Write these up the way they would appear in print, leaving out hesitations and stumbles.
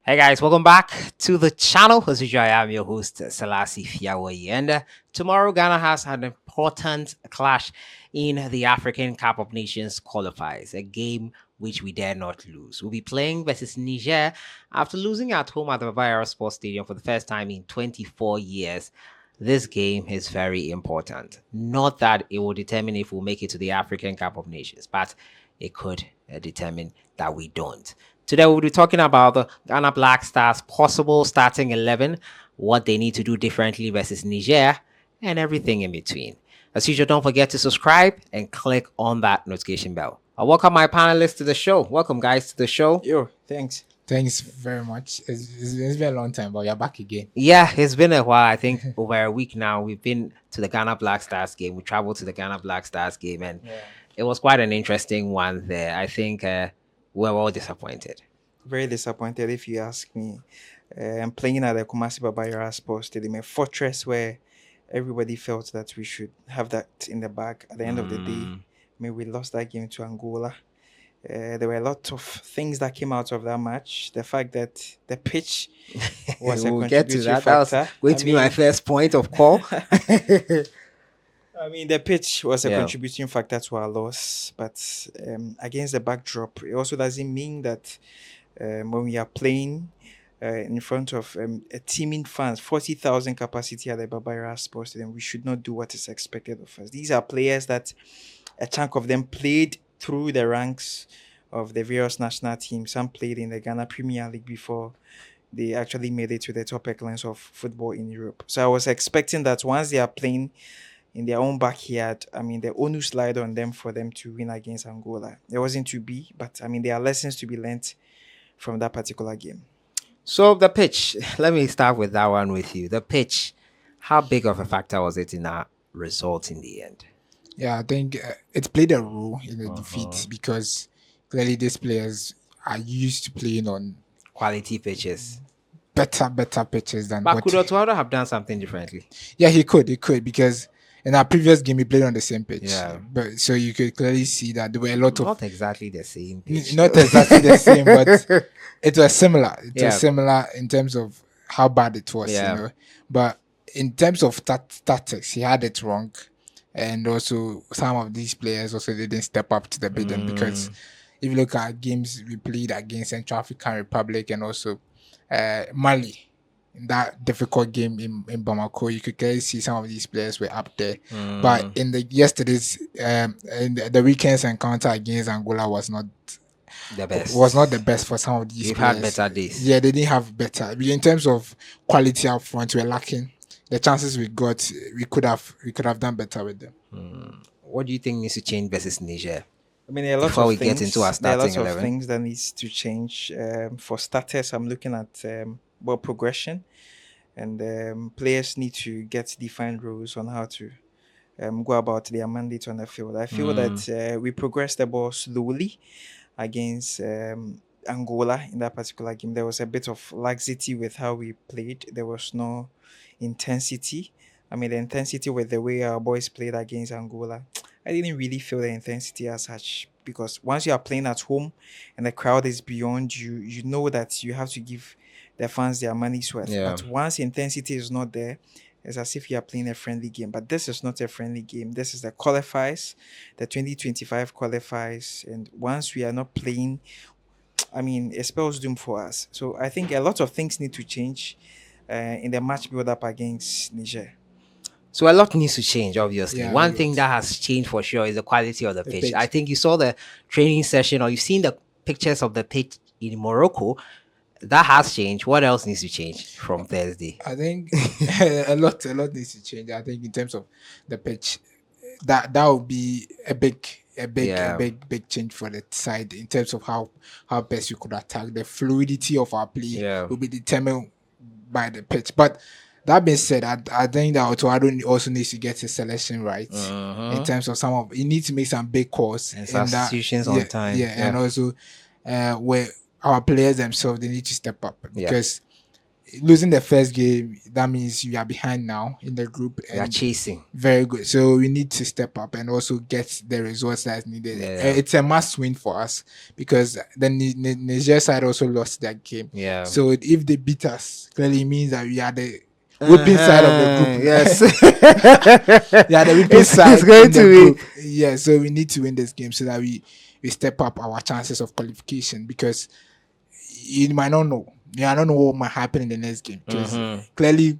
Hey guys, welcome back to the channel. As usual, I am your host, sellssi, and tomorrow Ghana has an important clash in the African Cup of Nations qualifiers, a game which we dare not lose. We'll be playing versus Niger after losing at home at the Bavaria Sports Stadium for the first time in 24 years. This game is very important. Not that it will determine if we'll make it to the African Cup of Nations, but it could determine that we don't. Today we'll be talking about the Ghana Black Stars possible starting 11, what they need to do differently versus Niger, and everything in between. As usual, don't forget to subscribe and click on that notification bell. I welcome my panelists to the show. Welcome, guys, to the show. Yo, thanks. Thanks very much. It's been a long time, but you're back again. Yeah, it's been a while. I think over a week now. We've been to the Ghana Black Stars game. We traveled to the Ghana Black Stars game, and it was quite an interesting one there. I think we're all disappointed. Very disappointed if you ask me. I'm playing at the Kumasi Babayara Sports Stadium, a fortress where everybody felt that we should have that in the bag. At the end of the day, we lost that game to Angola. There were a lot of things that came out of that match. The fact that the pitch was We'll a get to contributory that. factor. That was going to be my first point of call. I mean, the pitch was a Yeah. contributing factor to our loss, but against the backdrop, it also doesn't mean that when we are playing in front of a teaming fans, 40,000 capacity at the Babayara Sports Stadium, we should not do what is expected of us. These are players that a chunk of them played through the ranks of the various national teams. Some played in the Ghana Premier League before they actually made it to the top echelons of football in Europe. So I was expecting that once they are playing in their own backyard, I mean, the onus lied on them for them to win against Angola. It wasn't to be, but I mean, there are lessons to be learnt from that particular game. So the pitch, let me start with that one with you. The pitch, how big of a factor was it in our result in the end? Yeah, I think it played a role in the defeat because clearly these players are used to playing on Quality pitches. better pitches than But what. could Otuado have done something differently? Yeah, he could because in our previous game he played on the same pitch. Yeah. But so you could clearly see that there were a lot of Not exactly the same pitch. not exactly the same, but it was similar. It Yeah. was similar in terms of how bad it was, Yeah. you know. But in terms of tactics, he had it wrong. And also some of these players also didn't step up to the bidding because if you look at games we played against Central African Republic and also Mali, in that difficult game in Bamako, you could clearly see some of these players were up there. But in the yesterday's in the weekend's encounter against Angola was not the best for some of these You've players. had better days. Yeah, they didn't have better. In terms of quality up front, we're lacking. The chances we got, we could have done better with them. What do you think needs to change versus Niger? I mean, there are lots Before of we things, get into our there are lots starting of 11. things that needs to change. For starters, I'm looking at ball progression, and players need to get defined rules on how to go about their mandate on the field. I feel that we progressed the ball slowly against Angola in that particular game. There was a bit of laxity with how we played. There was no intensity. I mean, the intensity with the way our boys played against Angola, I didn't really feel the intensity as such because once you are playing at home and the crowd is beyond you, you know that you have to give the fans their money's worth. Yeah. But once intensity is not there, it's as if you are playing a friendly game. But this is not a friendly game. This is the qualifiers, the 2025 qualifiers. And once we are not playing, I mean, it spells doom for us. So I think a lot of things need to change in the match build up against Niger. So a lot needs to change, obviously. Yeah, One a thing lot. that has changed for sure is the quality of the pitch. pitch. I think you saw the training session or you've seen the pictures of the pitch in Morocco. That has changed. What else needs to change from Thursday? I think a lot needs to change. I think in terms of the pitch, that would be a big change for the side in terms of how best we could attack. The fluidity of our play will be determined by the pitch. But that being said, I think that Otuado also needs to get his selection right in terms of he needs to make some big calls And in that- substitutions on time. and also where our players themselves they need to step up because losing the first game, that means you are behind now in the group. We are And chasing. very good. So we need to step up and also get the results that's needed. Yeah. It's a must win for us because the Niger side also lost that game. Yeah. So if they beat us, clearly it means that we are the whipping side of the group. Yes. Yeah, the whipping side it's going in the to group. be. Yeah, so we need to win this game so that we step up our chances of qualification because you might not know. You might not know what might happen in the next game. Because clearly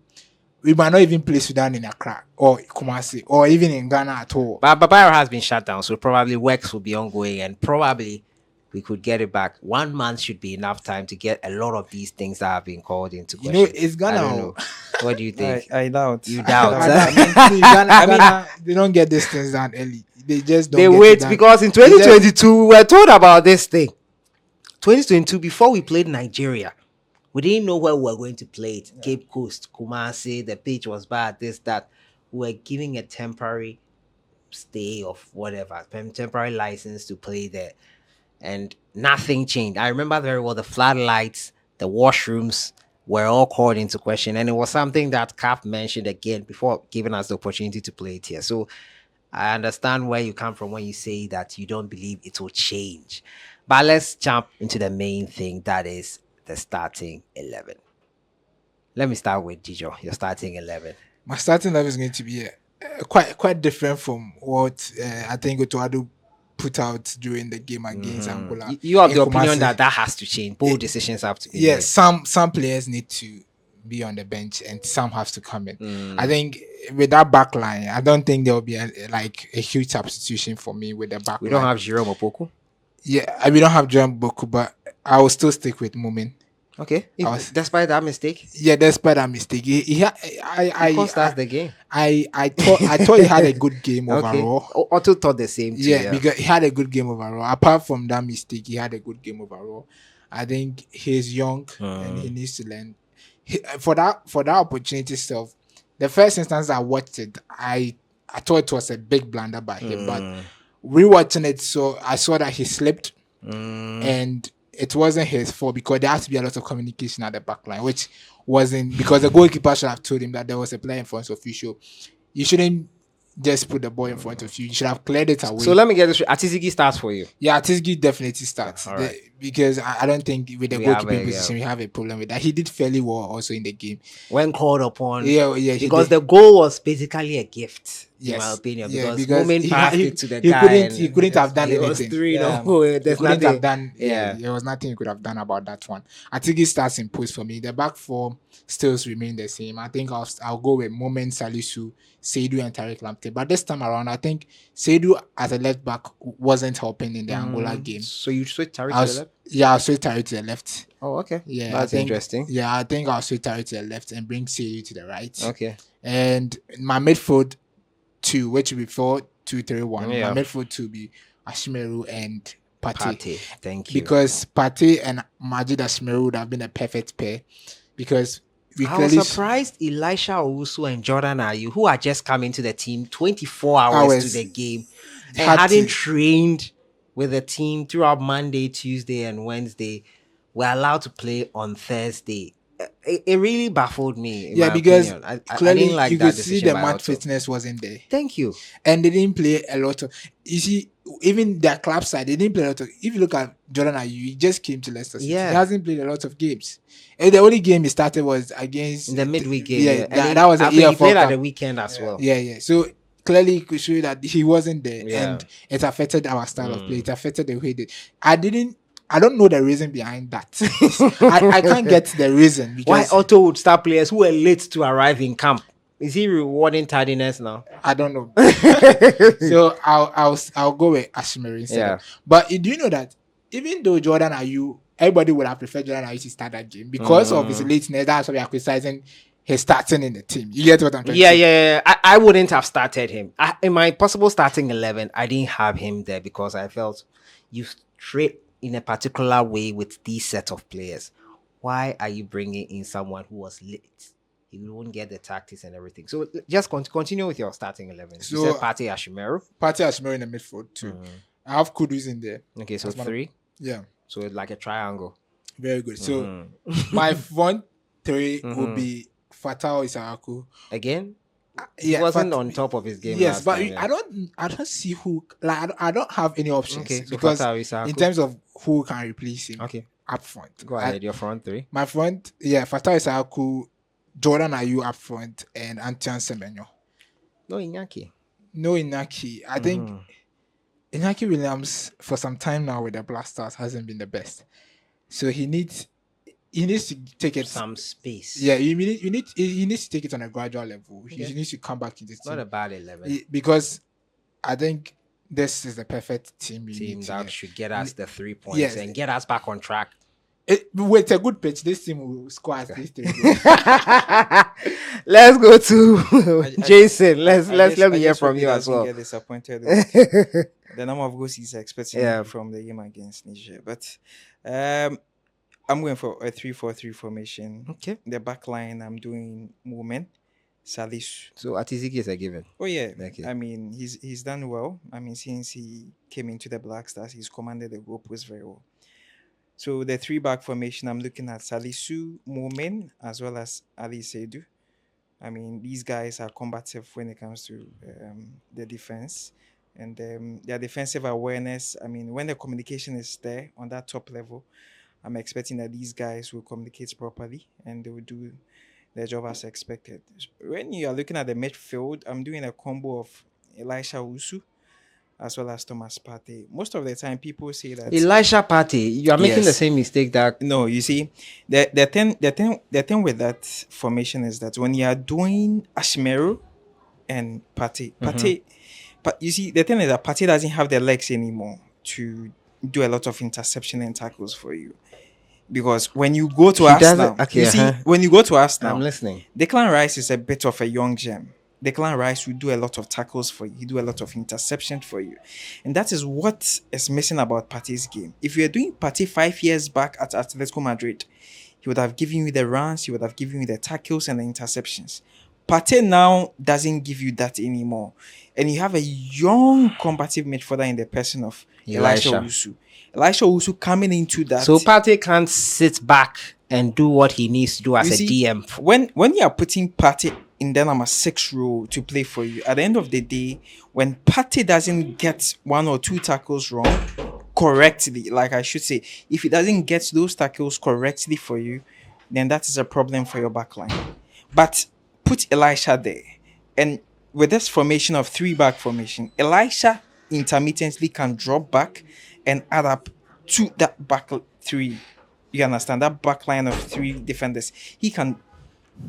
we might not even play Sudan in Accra or Kumasi or even in Ghana at all. But Babayaro has been shut down, so probably works will be ongoing and probably we could get it back. 1 month should be enough time to get a lot of these things that have been called into You question. know, it's Ghana. I don't know. What do you think? I doubt. You doubt. Ghana, they don't get these things done early. They just don't They get it wait done. because in 2022 we were told about this thing. 2022, before we played Nigeria, we didn't know where we were going to play it. Cape Coast, Kumasi, the pitch was bad, this, that. We were giving a temporary stay of whatever, temporary license to play there. And nothing changed. I remember very well the floodlights, the washrooms were all called into question. And it was something that CAF mentioned again before giving us the opportunity to play it here. So I understand where you come from when you say that you don't believe it will change. But let's jump into the main thing, that is the starting 11. Let me start with Gijo, your starting 11. My starting level is going to be quite different from what I think Otoado put out during the game against Angola. You have in the opinion Kumasi. that has to change. Bold decisions have to be Yes, made. some players need to be on the bench and some have to come in. I think with that back line, I don't think there will be a huge substitution for me with the back We line. don't have Jerome Opoku. Yeah, we don't have John Boku, but I will still stick with Mumin. Okay. Despite that mistake, Yeah, despite that mistake, because that's the game. I thought he had a good game Okay. overall. Otto thought the same too. Yeah, because he had a good game overall. Apart from that mistake, he had a good game overall. I think he's young and he needs to learn. For that opportunity itself, the first instance I watched it, I thought it was a big blunder by him, but rewatching it, so I saw that he slipped and it wasn't his fault because there has to be a lot of communication at the back line, which wasn't, because the goalkeeper should have told him that there was a player in front of you. So you shouldn't just put the ball in front of you. You should have cleared it away. So let me get this. Atizigi starts for you. Yeah, Tisgi definitely starts. All right. Because I don't think with the We have goalkeeping a- position we have a problem with that. He did fairly well also in the game. When called upon. Yeah, he Because did. the goal was basically a gift, in Yes. my opinion. Yeah, because because moment he- passed he- it to the he guy. couldn't- he couldn't have done it was anything. 3 Yeah. There's He couldn't nothing. have done. Yeah. There was nothing he could have done about that one. I think he starts in post for me. The back four still remain the same. I think I'll go with Moment, Salisu, Seidu, and Tariq Lamptey. But this time around, I think Seidu as a left back wasn't helping in the Angola game. So you switch Tariq I'll to the left? Yeah, I'll switch Tariq to the left. Oh, okay. Yeah, That's I think, interesting. Yeah, I think I'll switch Tariq to the left and bring Seidu to the right. Okay. And my midfield two, which will be 4-2-3-1. Yeah. My midfield two will be Ashimeru and Pate. Pate. Thank you. Because Pate and Majid Ashimeru would have been a perfect pair. Because we I was clearly surprised Elisha Owusu and Jordan Ayew, who are just coming to the team 24 hours to the game and had hadn't to- trained with the team throughout Monday, Tuesday, and Wednesday, were allowed to play on Thursday. It really baffled me. In yeah, my because opinion. I clearly didn't like you that could see decision the by match Otto. fitness wasn't there. Thank you. And they didn't play a lot of. You see, even their club side, they didn't play a lot of. If you look at Jordan Ayew, he just came to Leicester City. Yeah. He hasn't played a lot of games. And the only game he started was against In the midweek game. Yeah, And then that was an after he EFL played at Cup. the weekend as well. Yeah. So clearly, you could show that he wasn't there, Yeah. and it affected our style of play. It affected the way they. I don't know the reason behind that. I can't get the reason Why because Otto would start players who were late to arrive in camp? Is he rewarding tardiness now? I don't know. So I'll go with Ashimeri instead. Yeah. But do you know that even though Jordan Ayew, everybody would have preferred Jordan Ayew to start that game because of his lateness. That's why we are criticizing his starting in the team. You get what I'm trying to say? Yeah. I wouldn't have started him. In my possible starting 11, I didn't have him there because I felt you trade in a particular way with these set of players. Why are you bringing in someone who was late? He won't get the tactics and everything. So just continue with your starting 11. So- You said Pate Ashimeru. Pate Ashimeri in the midfield too. I have Kudus in there. Okay, so That's one of- 3. Yeah, So like a triangle. very good. So my front three will be Fatao Isaaku. Again? He Yeah, wasn't on top of his game yes, last but time. Yeah. I don't see who like I don't have any options Okay, so because Fatah Isaku. in terms of who can replace him Okay, up front. go ahead. Your front three. My front, yeah, Fatah Isaaku, Jordan Ayew up front, and Antian Semenyo. No, Iñaki. No Inaki. I think Inaki Williams for some time now with the Blasters hasn't been the best. So he needs to take it Some space. Yeah, he needs to take it on a gradual level. He needs to come back in the team. Not a bad 11. Because I think this is the perfect team that should get us the 3 points Yes. and get us back on track. With a good pitch, this team will score at least 3 goals. Let's go to Jason. Let me hear from you as well. Get disappointed with the number of goals he's expecting from the game against Niger. But I'm going for a 3-4-3 formation. Okay. The back line, I'm doing movement. Salisu. So Atiziki is a given. Oh yeah. Okay. I mean, he's done well. I mean, since he came into the Black Stars, he's commanded the goal post very well. So the 3-back formation, I'm looking at Salisu, Momen, as well as Ali Seidu. I mean, these guys are combative when it comes to the defense and their defensive awareness. I mean, when the communication is there on that top level, I'm expecting that these guys will communicate properly and they will do their job as expected. When you are looking at the midfield, I'm doing a combo of Elisha Usu as well as Thomas Partey. Most of the time, people say that Elisha Partey, you are making the same mistake that. No, you see, the thing with that formation is that when you are doing Ashmeru and Partey, but you see, the thing is that Partey doesn't have the legs anymore to do a lot of interception and tackles for you. Because when you go to Arsenal, when you go to Arsenal, I'm listening. Declan Rice is a bit of a young gem. Declan Rice will do a lot of tackles for you. He do a lot of interception for you. And that is what is missing about Partey's game. If you are doing Partey 5 years back at Atletico Madrid, he would have given you the runs, he would have given you the tackles and the interceptions. Partey now doesn't give you that anymore. And you have a young combative midfielder in the person of Elisha Usu. Elisha Usu coming into that. So Partey can't sit back and do what he needs to do as a DM. When you are putting Partey in the number 6 role to play for you, at the end of the day, when Partey doesn't get 1 or 2 tackles wrong correctly, like I should say, if he doesn't get those tackles correctly for you, then that is a problem for your backline. But put Elisha there, and with this formation of 3-back formation, Elisha intermittently can drop back and add up to that back 3. You understand? That back line of 3 defenders. He can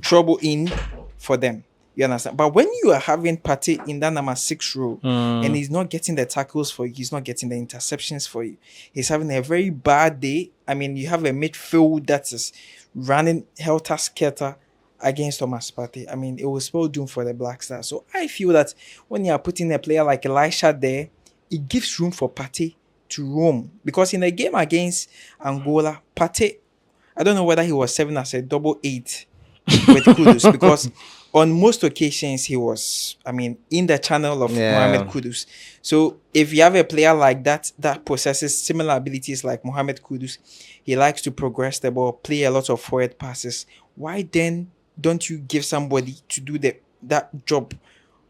trouble in for them. You understand? But when you are having Partey in that number 6 role and he's not getting the tackles for you, he's not getting the interceptions for you, he's having a very bad day. I mean, you have a midfield that is running helter-skelter against Thomas Partey. I mean, it will spell doom for the Black Stars. So I feel that when you are putting a player like Elisha there, it gives room for Partey to roam. Because in the game against Angola, Partey, I don't know whether he was 7 as a double 8 with Kudus, because on most occasions he was, I mean, in the channel of Mohamed Kudus. So if you have a player like that possesses similar abilities like Mohamed Kudus, he likes to progress the ball, play a lot of forward passes. Why then don't you give somebody to do that job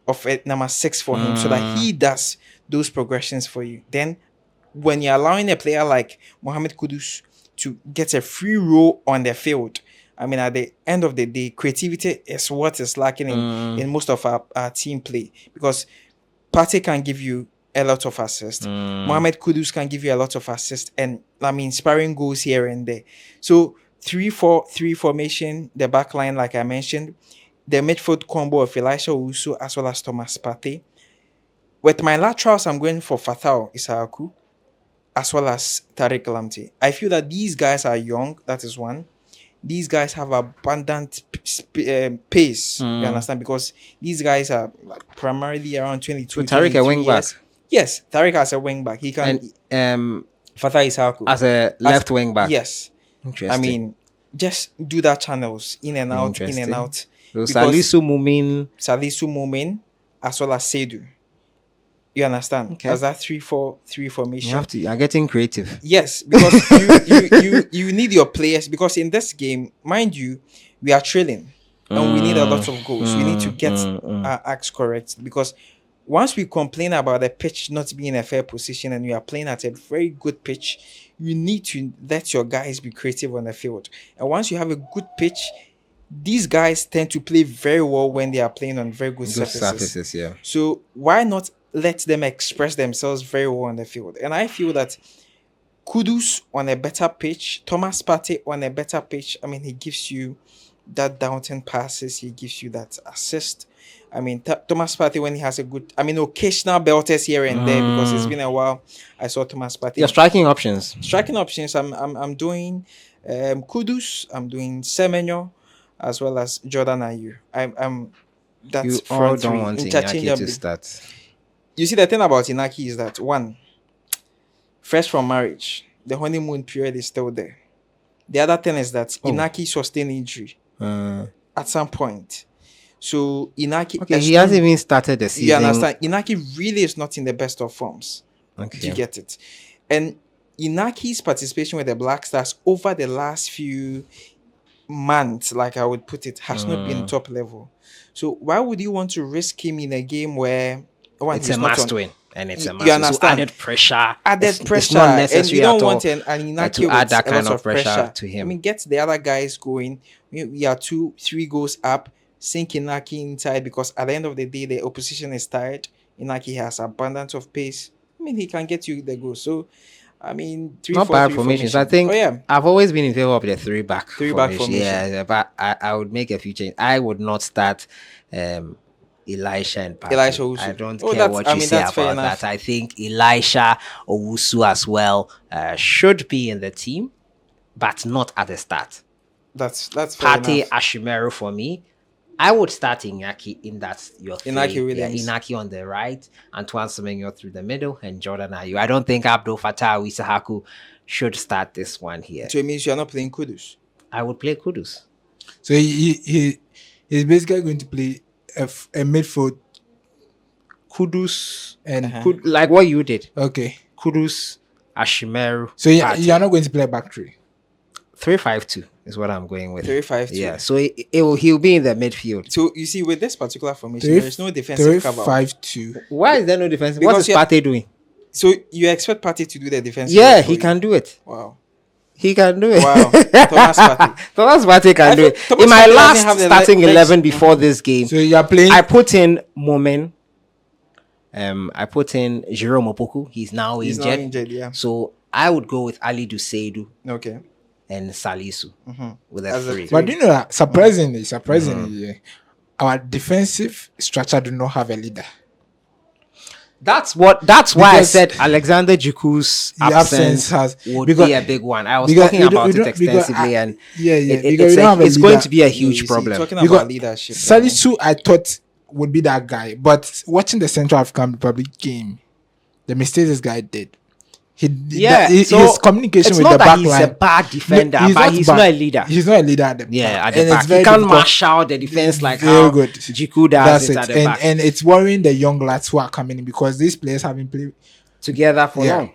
of number 6 for him so that he does those progressions for you? Then when you're allowing a player like Mohamed Kudus to get a free role on the field, I mean, at the end of the day, creativity is what is lacking in most of our team play. Because Partey can give you a lot of assists. Mohamed Kudus can give you a lot of assists. And, I mean, sparring goals here and there. So, 3-4-3 formation, the back line, like I mentioned. The midfield combo of Elisha Usu as well as Thomas Partey. With my laterals, I'm going for Fatao Isaaku as well as Tariq Lamptey. I feel that these guys are young. That is one. These guys have abundant pace. You understand? Because these guys are primarily around 22. So Tariq a wing back? Yes, Tariq as a wing back. He can. And Fatah Isaaku as a left wing back. Yes. Interesting. I mean, just do that channels in and out, in and out. So Salisu Mumin, as well as Seidu. You understand? Okay. As that 3-4-3 formation. You're getting creative. Yes, because you need your players. Because in this game, mind you, we are trailing, and we need a lot of goals. We need to get mm. our acts correct, because once we complain about the pitch not being in a fair position and you are playing at a very good pitch, you need to let your guys be creative on the field. And once you have a good pitch, these guys tend to play very well when they are playing on very good surfaces. Yeah. So why not let them express themselves very well on the field? And I feel that Kudus on a better pitch, Thomas Partey on a better pitch, I mean, he gives you that downturn passes, he gives you that assist. I mean, Thomas Partey, when he has a good, I mean, occasional belters here and there, because it's been a while I saw Thomas Partey. Your striking options. I'm doing Kudus, I'm doing Semenyo, as well as Jordan Ayew. That's You all front don't three, want Inaki interchangeably. to start. You see, the thing about Inaki is that, one, fresh from marriage, the honeymoon period is still there. The other thing is that Inaki sustained injury at some point. So Inaki, Okay, he hasn't even started the season. you understand? Inaki really is not in the best of forms. Okay. Do you get it? And Inaki's participation with the Black Stars over the last few months, like I would put it, has not been top level. So why would you want to risk him in a game where It's a must win, and it's a must you win. So understand? added pressure. Added pressure, It's not and necessary you don't at all want an Inaki to add with that a kind lot of pressure to him. I mean, get the other guys going. We are 2-3 goals up. Sink Inaki inside, because at the end of the day, the opposition is tired. Inaki has abundance of pace. I mean, he can get you the goal. So, I mean, Not bad formations. I think yeah, I've always been in favor of the three-back formation. Yeah, but I would make a few changes. I would not start Elisha and Partey. Elisha Owusu. I don't care what you say that's fair about enough. that. I think Elisha Owusu as well should be in the team, but not at the start. That's fair Partey, enough. Ashimeru for me. I would start Inaki in that your three. Inaki Williams. Inaki on the right, Antoine Semenyo through the middle, and Jordan Ayew. I don't think Abdul Fattah Wisahaku should start this one here. So it means you're not playing Kudus. I would play Kudus. So he's basically going to play a midfield. Kudus and Uh-huh. like what you did. Okay. Kudus, Ashimeru. So you're not going to play back three. 3-5-2 is what I'm going with. 3-5-2. Yeah, so he'll be in the midfield. So you see, with this particular formation, there is no defensive cover. 3-5-2. Why is there no defense? Because What is Partey doing? So you expect Partey to do the defensive? Yeah, work for he you? can do it. Wow. He can do it. Wow. Thomas Partey. Thomas Partey can do it. Thomas In my Partey doesn't last have the starting legs. 11 before this game, So you're playing. I put in Momen. I put in Jerome Opoku. He's now He's injured. not injured, yeah. So I would go with Ali Duseidu Okay. and Salisu with a As a 3. But do you know that surprisingly, yeah, our defensive structure do not have a leader. That's why I Because said Alexander Djuku's the absence absence would because- be a big one. I was because talking we don't- about we it don't- because extensively, and because we don't have a it's going leader. to be a You huge see, problem. talking Because about leadership. Salisu, I thought would be that guy, but watching the Central African Republic game, the mistakes this guy did, his communication it's with not the that back he's line. a bad defender, No, but he's bad. not a leader. He's not a leader at the Yeah, back. at the And it's back. He very can't difficult. marshal the defense like Very how good. Jiku does it at the back. And it's worrying the young lads who are coming in because these players have been playing. Together for Yeah. long.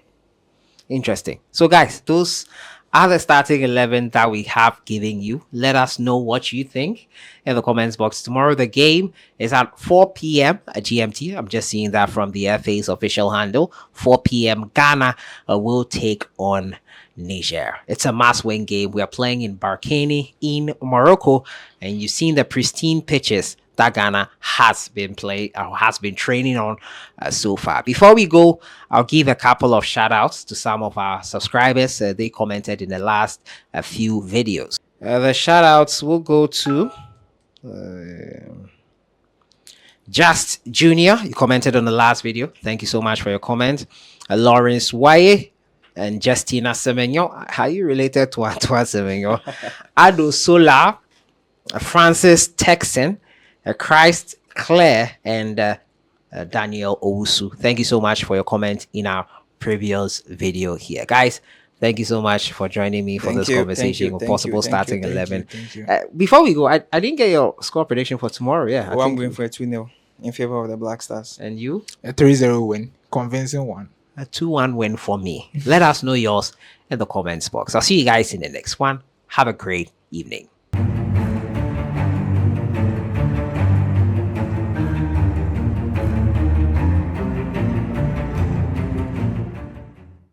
Interesting. So, guys, those are the starting 11 that we have given you. Let us know what you think in the comments box. Tomorrow, the game is at 4 p.m. at GMT. I'm just seeing that from the FA's official handle. 4 p.m. Ghana will take on Niger. It's a must-win game. We are playing in Barkani in Morocco, and you've seen the pristine pitches that Ghana has been training on so far. Before we go, I'll give a couple of shout outs to some of our subscribers. They commented in the last few videos. The shout outs will go to Just Junior. You commented on the last video. Thank you so much for your comment. Lawrence Waye and Justina Semenyo. Are you related to Antoine Semenyo? Ado Sola, Francis Texan, Christ Claire, and Daniel Owusu. Thank you so much for your comment in our previous video here. Guys, thank you so much for joining me for this conversation with possible starting 11. Before we go, I didn't get your score prediction for tomorrow. Yeah, I'm going for a 2-0 in favor of the Black Stars. And you? A 3-0 win. Convincing one. A 2-1 win for me. Let us know yours in the comments box. I'll see you guys in the next one. Have a great evening.